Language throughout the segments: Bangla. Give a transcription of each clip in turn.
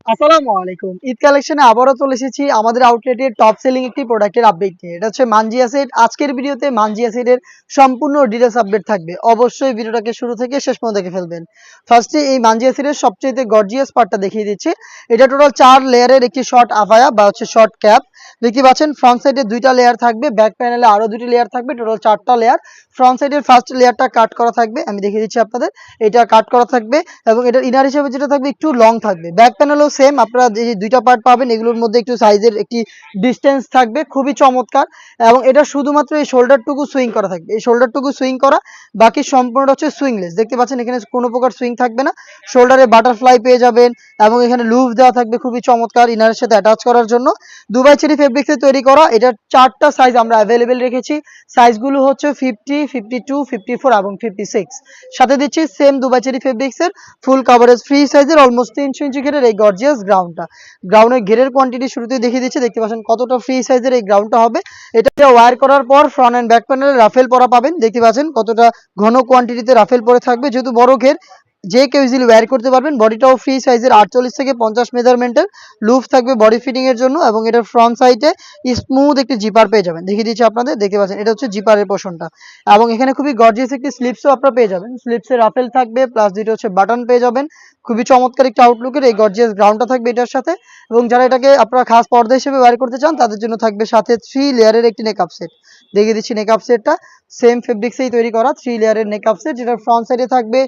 আসসালামু আলাইকুম। ঈদ কালেকশনে আবারও চলে এসেছি আমাদের আউটলেটের টপ সেলিং একটি প্রোডাক্টের আপডেট নিয়ে। এটা হচ্ছে মানজিয়া সেট। আজকের ভিডিওতে মানজিয়া সেটের সম্পূর্ণ ডিটেইলস আপডেট থাকবে। অবশ্যই ভিডিওটাকে শুরু থেকে শেষ পর্যন্ত দেখে ফেলবেন। ফার্স্টে এই মানজিয়া সেটের সবচাইতে গর্জিয়াস পার্টটা দেখিয়ে দিচ্ছি। এটা টোটাল ৪ লেয়ারের একটি শর্ট আফায়া বা হচ্ছে শর্ট ক্যাপ। দেখতে পাচ্ছেন ফ্রন্ট সাইডে ২টা লেয়ার থাকবে, ব্যাক প্যানেলে আরো ২টি লেয়ার থাকবে, টোটাল ৪টা লেয়ার। ফ্রন্ট সাইডের ফার্স্ট লেয়ারটা কাট করা থাকবে। আমি দেখিয়ে দিচ্ছি আপনাদের। এটা কাট করা থাকবে এবং এটার ইনার হিসেবে যেটা থাকবে একটু লং থাকবে। ব্যাক প্যানেলও সেম আপনারা যে ২টা পার্ট পাবেন এগুলোর মধ্যে একটু সাইজের একটি ডিসটেন্স থাকবে, খুবই চমৎকার। এবং এটা শুধুমাত্র এই শোল্ডারটুকু সুইং করা থাকবে, এই শোল্ডারটুকু সুইং করা, বাকি সম্পূর্ণটা হচ্ছে সুইংলেস। দেখতে পাচ্ছেন এখানে কোনো প্রকার সুইং থাকবে না। শোল্ডারে বাটারফ্লাই পেয়ে যাবেন এবং এখানে লুপ দেওয়া থাকবে খুবই চমৎকার ইনারের সাথে অ্যাটাচ করার জন্য। দুবাই চেরি ফেব্রিক্সে তৈরি করা। এটার 4টা সাইজ আমরা অ্যাভেলেবেল রেখেছি। সাইজগুলো হচ্ছে 50, 52, 54 এবং 56। সাথে দিচ্ছি সেম দুবাই চেরি ফেব্রিক্সের ফুল কাভারেজ ফ্রি সাইজের অলমোস্ট 300 ইঞ্চি ঘেরের এই গর্জিয়াস গ্রাউন্ডটা। গ্রাউন্ডের ঘেরের কোয়ান্টিটি শুরুতেই দেখিয়ে দিচ্ছি। দেখতে পাচ্ছেন কতটা ফ্রি সাইজের এই গ্রাউন্ডটা হবে। এটা ওয়্যার করার পর ফ্রন্ট এন্ড ব্যাক প্যানেলে রাফেল পরা পাবেন। দেখতে পাচ্ছেন কতটা ঘন কোয়ান্টিটিতে রাফেল পরে থাকবে। যেহেতু বড় ঘের, যে কেউ ইজিলি ওয়্যার করতে পারবেন। বডিটাও ফ্রি সাইজের 48 থেকে 50 মেজারমেন্টের লুপ থাকবে বডি ফিটিং এর জন্য এবং এটার ফ্রন্ট সাইডে স্মুথ একটি জিপার পেয়ে যাবেন। দেখিয়ে দিচ্ছি আপনাদের। দেখতে পাচ্ছেন এটা হচ্ছে জিপারের পোর্শনটা এবং এখানে খুবই গর্জিয়াস একটি স্লিপসও আপনারা পেয়ে যাবেন। স্লিপসে রাফেল থাকবে প্লাস দুটো হচ্ছে বাটন পেয়ে যাবেন। খুবই চমৎকার একটা আউটলুকের এই গর্জিয়াস গ্রাউন্ডটা থাকবে এটার সাথে। এবং যারা এটাকে আপনারা খাস পর্দা হিসেবে ওয়্যার করতে চান তাদের জন্য থাকবে সাথে 3 লেয়ারের একটি নেকআপ সেট। দেখিয়ে দিচ্ছি নেকআপ সেটটা সেম ফেব্রিক্সেই তৈরি করা 3 লেয়ারের নেকআপ সেট, যেটার ফ্রন্ট সাইডে থাকবে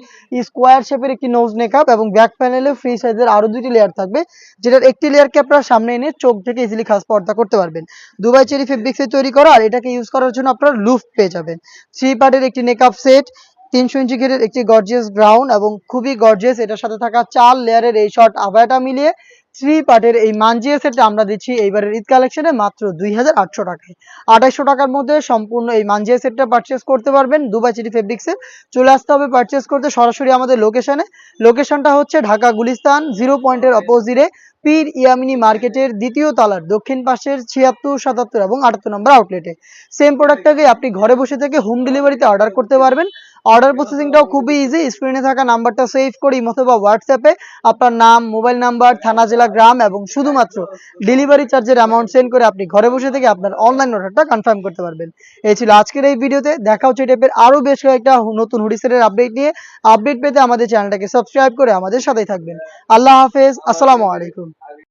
স্কোয়ার শেপের একটি নোজ নেকআপ এবং ব্যাক প্যানেলে ফ্রি সাইজের আরো 2টি লেয়ার থাকবে, যেটার একটি লেয়ারকে আপনারা সামনে এনে চোখ থেকে ইজিলি খাস পর্দা করতে পারবেন। দুবাই চেরি ফেব্রিক্সে তৈরি করা আর এটাকে ইউজ করার জন্য আপনারা লুফ পেয়ে যাবেন। 3 পার্টের একটি নেকআপ সেট, 300 ইঞ্চি ঘেরের একটি গর্জিয়াস গ্রাউন্ড এবং খুবই গর্জিয়াস এটার সাথে থাকা 4 লেয়ারের এই শর্ট আভায়াটা মিলিয়ে 3 পার্টের এই মানজিয়া সেটটা আমরা দিচ্ছি এইবারের ঈদ কালেকশনে মাত্র 2800 টাকায়। 2800 টাকার মধ্যে সম্পূর্ণ এই মানজিয়া সেটটা পারচেজ করতে পারবেন দুবাই চেরি ফেব্রিক্সে। চলে আসতে হবে পারচেজ করতে সরাসরি আমাদের লোকেশনে। লোকেশনটা হচ্ছে ঢাকা গুলিস্তান 0 পয়েন্টের অপোজিটে পীর ইয়ামিনী মার্কেটের 2য় তলার দক্ষিণ পাশের 76, 77 এবং 78 নম্বর আউটলেটে। সেম প্রোডাক্টটাকে আপনি ঘরে বসে থেকে হোম ডেলিভারিতে অর্ডার করতে পারবেন। অর্ডার প্রসেসিংটাও খুবই ইজি। স্ক্রিনে থাকা নাম্বারটা সেভ করে ইমো অথবা হোয়াটসঅ্যাপে আপনার নাম, মোবাইল নাম্বার, থানা, জেলা, গ্রাম এবং শুধুমাত্র ডেলিভারি চার্জের অ্যামাউন্ট সেন্ড করে আপনি ঘরে বসে থেকে আপনার অনলাইন অর্ডারটা কনফার্ম করতে পারবেন। এই ছিল আজকের এই ভিডিওতে। দেখা হচ্ছে এই টাইপের আরও বেশ কয়েকটা নতুন হুডি সেটের আপডেট নিয়ে। আপডেট পেতে আমাদের চ্যানেলটাকে সাবস্ক্রাইব করে আমাদের সাথেই থাকবেন। আল্লাহ হাফেজ, আসসালামু আলাইকুম।